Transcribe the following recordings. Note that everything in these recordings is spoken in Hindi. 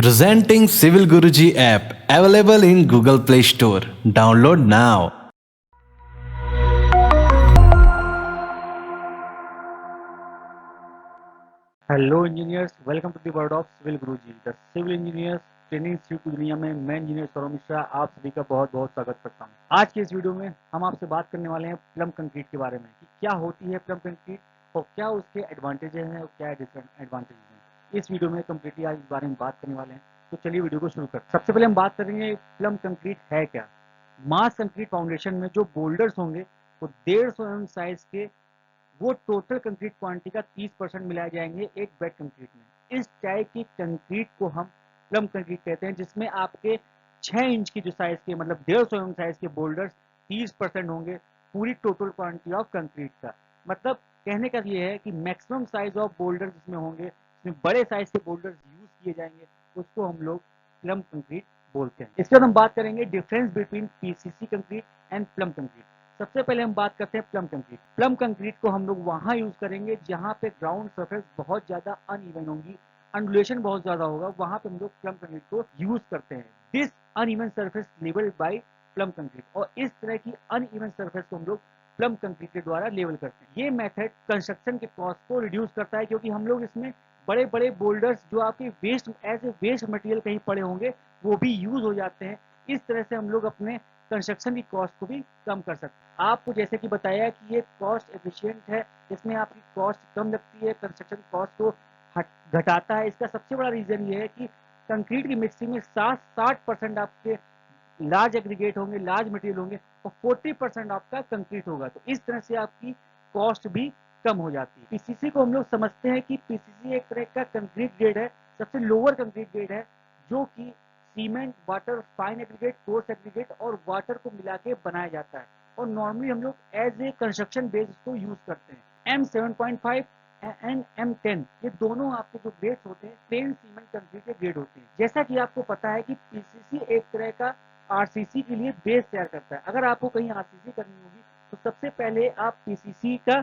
Presenting Civil Guruji app available in Google Play Store. Download now. Hello engineers, welcome to the world of civil Guruji. The civil engineers training institute की दुनिया में मैं इंजीनियर सौरभ मिश्रा आप सभी का बहुत बहुत स्वागत करता हूं। आज के इस वीडियो में हम आपसे बात करने वाले हैं प्लम कंक्रीट के बारे में कि क्या होती है प्लम कंक्रीट और क्या उसके एडवांटेजेस हैं और क्या डिसएडवांटेजेस हैं। इस वीडियो में कम्प्लीटली आज इस बारे में बात करने वाले हैं। तो चलिए वीडियो को शुरू करते हैं। सबसे पहले हम बात करेंगे प्लम कंक्रीट है क्या। मास कंक्रीट फाउंडेशन में जो बोल्डर्स होंगे वो 150 mm साइज के वो टोटल कंक्रीट क्वांटिटी का 30% मिलाए जाएंगे एक बेड कंक्रीट में। इस टाइप की कंक्रीट को हम प्लम कंक्रीट कहते हैं, जिसमें आपके 6 इंच की जो साइज के मतलब 150 mm साइज के बोल्डर्स 30% होंगे पूरी टोटल क्वांटिटी ऑफ कंक्रीट का। मतलब कहने का ये है कि मैक्सिमम साइज ऑफ बोल्डर जिसमें होंगे, जिसमें बड़े साइज के बोल्डर्स यूज किए जाएंगे, उसको हम लोग प्लम कंक्रीट बोलते हैं। इसके बाद हम बात करेंगे difference between PCC concrete and plum concrete. सबसे पहले हम बात करते हैं प्लम कंक्रीट। प्लम कंक्रीट को हम लोग वहां यूज करेंगे जहां पे ग्राउंड सरफेस बहुत ज्यादा अनइवन होगी, अंडुलेशन बहुत ज्यादा होगा, वहां पे हम लोग प्लम कंक्रीट को यूज करते हैं। This uneven surface levelled by plum concrete, और इस तरह की अनइवन सरफेस को हम लोग प्लम कंक्रीट के द्वारा लेवल करते हैं। ये मेथड कंस्ट्रक्शन के कॉस्ट को रिड्यूस करता है, क्योंकि हम लोग इसमें बड़े बड़े बोल्डर्स जो आपके waste as a waste material कहीं पड़े होंगे वो भी यूज हो जाते हैं। इस तरह से हम लोग अपने कंस्ट्रक्शन की कॉस्ट को भी कम कर सकते हैं। आपको जैसे कि बताया कि ये कॉस्ट एफिशिएंट है, इसमें आपकी कॉस्ट कम लगती है, कंस्ट्रक्शन कॉस्ट को घटाता है। इसका सबसे बड़ा रीजन ये है कि कंक्रीट की मिक्सिंग में 60% आपके लार्ज एग्रीगेट होंगे, लार्ज मटेरियल होंगे, और 40% आपका कंक्रीट होगा। तो इस तरह से आपकी कॉस्ट भी कम हो जाती है। पीसीसी को हम लोग समझते हैं कि पीसीसी एक तरह का कंक्रीट ग्रेड है, सबसे लोअर कंक्रीट ग्रेड है, जो कि cement, water, fine aggregate, coarse aggregate और वाटर को मिला के बनाया जाता है। और नॉर्मली हम लोग एज ए कंस्ट्रक्शन बेस इसको यूज करते हैं। M7.5 एंड M10 ये दोनों आपके जो ग्रेड्स होते हैं प्लेन सीमेंट कंक्रीट के ग्रेड होते हैं। जैसा कि आपको पता है कि पीसीसी एक तरह का आरसीसी के लिए बेस तैयार करता है। अगर आपको कहीं आरसीसी करनी होगी तो सबसे पहले आप पीसीसी का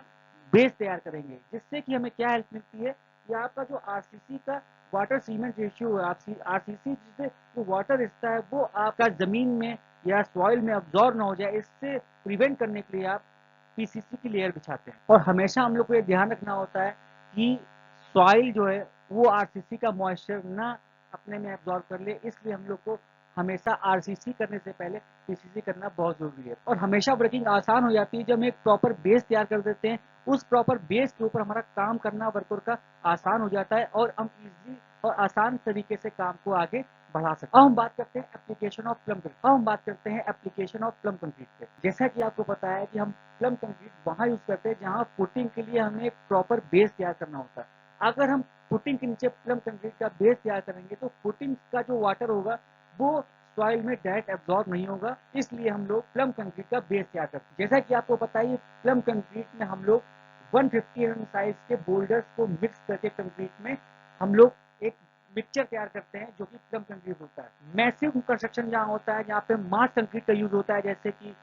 बेस तैयार करेंगे, जिससे कि हमें क्या हेल्प मिलती है कि आपका जो आरसीसी का वाटर सीमेंट रेशियो है, आरसीसी जिससे जो वाटर रिश्ता है वो आपका जमीन में या सॉइल में अब्जॉर्ब ना हो जाए, इससे प्रिवेंट करने के लिए आप पीसीसी की लेयर बिछाते हैं। और हमेशा हम लोग को ये ध्यान रखना होता है कि सॉइल जो है वो आरसीसी का मॉइस्चर ना अपने में एब्जॉर्ब कर ले, इसलिए हम लोग को हमेशा आरसीसी करने से पहले पीसीसी करना बहुत जरूरी है। और हमेशा वर्किंग आसान हो जाती है जब हम एक प्रॉपर बेस तैयार कर देते हैं। उस प्रॉपर बेस के ऊपर हमारा काम करना वर्कर का आसान हो जाता है और हम इजी और आसान तरीके से काम को आगे बढ़ा सकते हैं। अब हम बात करते हैं एप्लीकेशन ऑफ प्लम कंक्रीट। अब हम बात करते हैं एप्लीकेशन ऑफ प्लम कंक्रीट पे। जैसा कि आपको पता है कि हम प्लम कंक्रीट वहां यूज करते हैं जहां फुटिंग के लिए हमें एक प्रॉपर बेस तैयार करना होता है। अगर हम फुटिंग के नीचे प्लम कंक्रीट का बेस तैयार करेंगे तो फुटिंग का जो वाटर होगा वो सॉइल में डायरेक्ट एब्जॉर्ब नहीं होगा, इसलिए हम लोग प्लम कंक्रीट का बेस तैयार करते हैं। जैसा कि आपको पता है प्लम कंक्रीट में हम लोग 150 mm साइज के बोल्डर्स को मिक्स करके कंक्रीट में हम लोग एक मिक्सचर तैयार करते हैं जो कि प्लम कंक्रीट होता है। मैसिव कंस्ट्रक्शन जहाँ होता है, जहाँ पे मास कंक्रीट का यूज होता है, जैसे कि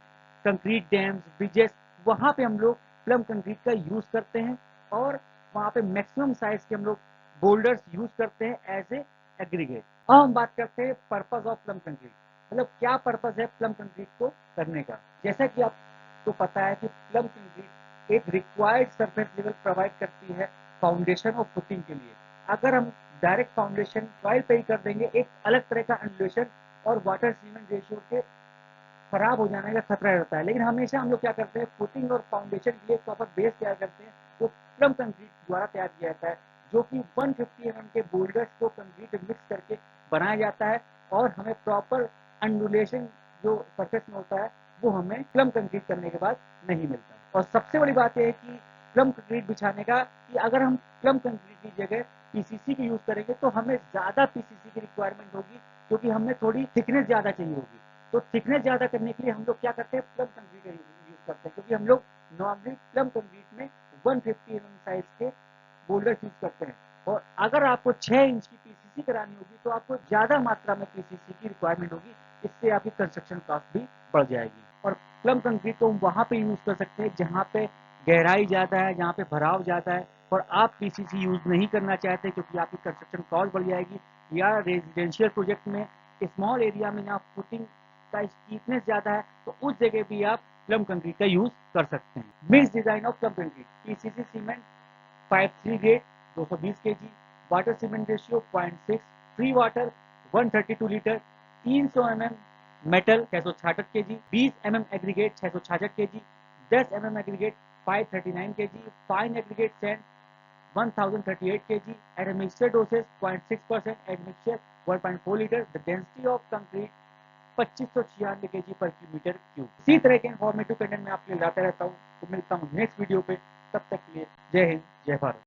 कंक्रीट डैम्स, ब्रिजेस, वहाँ पे हम लोग प्लम कंक्रीट का यूज करते हैं और वहाँ पे मैक्सिमम साइज के हम लोग बोल्डर्स यूज करते हैं एज ए एग्रीगेट। अब हम बात करते हैं पर्पस ऑफ प्लम कंक्रीट, मतलब क्या पर्पस है प्लम कंक्रीट को करने का। जैसा कि आपको पता है कि प्लम कंक्रीट एक रिक्वायर्ड सरफेस लेवल प्रोवाइड करती है फाउंडेशन और फुटिंग के लिए। अगर हम डायरेक्ट फाउंडेशन सॉइल पे ही कर देंगे, एक अलग तरह का अंडुलेशन और वाटर सीमेंट रेशियो के खराब हो जाने का खतरा रहता है। लेकिन हमेशा हम लोग क्या करते हैं, फुटिंग और फाउंडेशन के लिए प्रॉपर बेस तैयार करते हैं, वो प्लम कंक्रीट द्वारा तैयार किया जाता है, जो कि 150 mm के बोल्डर्स को कंक्रीट मिक्स करके बनाया जाता है। और हमें प्रॉपर अंडुलेशन जो सरफेस में होता है वो हमें प्लम कंक्रीट करने के बाद नहीं मिलता। और सबसे बड़ी बात यह है कि प्लम कंक्रीट बिछाने का, कि अगर हम प्लम कंक्रीट की जगह पीसीसी की यूज करेंगे तो हमें ज्यादा पीसीसी की रिक्वायरमेंट होगी, क्योंकि हमें थोड़ी थिकनेस ज्यादा चाहिए होगी। तो थिकनेस ज्यादा करने के लिए हम लोग क्या करते हैं, प्लम कंक्रीट यूज करते हैं, क्योंकि हम लोग नॉर्मली प्लम कंक्रीट में 150 mm साइज के बोल्डर यूज करते हैं। और अगर आपको 6 इंच की पीसीसी करानी होगी तो आपको ज्यादा मात्रा में पीसीसी की रिक्वायरमेंट होगी, इससे आपकी कंस्ट्रक्शन कॉस्ट भी बढ़ जाएगी। और प्लम कंक्रीट को हम वहां पे यूज कर सकते हैं जहाँ पे गहराई ज्यादा है, जहाँ पे भराव ज्यादा है, और आप पीसीसी यूज नहीं करना चाहते क्योंकि आपकी कंस्ट्रक्शन कॉस्ट बढ़ जाएगी, या रेजिडेंशियल प्रोजेक्ट में स्मॉल एरिया में जहाँ फुटिंग का स्टीफनेस ज़्यादा है तो उस जगह भी आप प्लम कंक्रीट का यूज़ कर सकते हैं। Mix design of plum concrete, PCC cement 53 grade 220 KG, water cement ratio 0.6, free water 132 litre, 300 metal 666 KG, 20 aggregate 666 KG, 10 aggregate 539 KG, fine aggregate sand 1038 kg at a mixture dosage 0.6% at mixture 1.4 liter. The density of concrete 2596 kg per metre cube. इसी तरह के इन्फॉर्मेटिव कंटेंट मैं आपके लिए लाता रहता हूँ। तो मिलता हूँ नेक्स्ट वीडियो पे, तब तक के लिए जय हिंद जय भारत।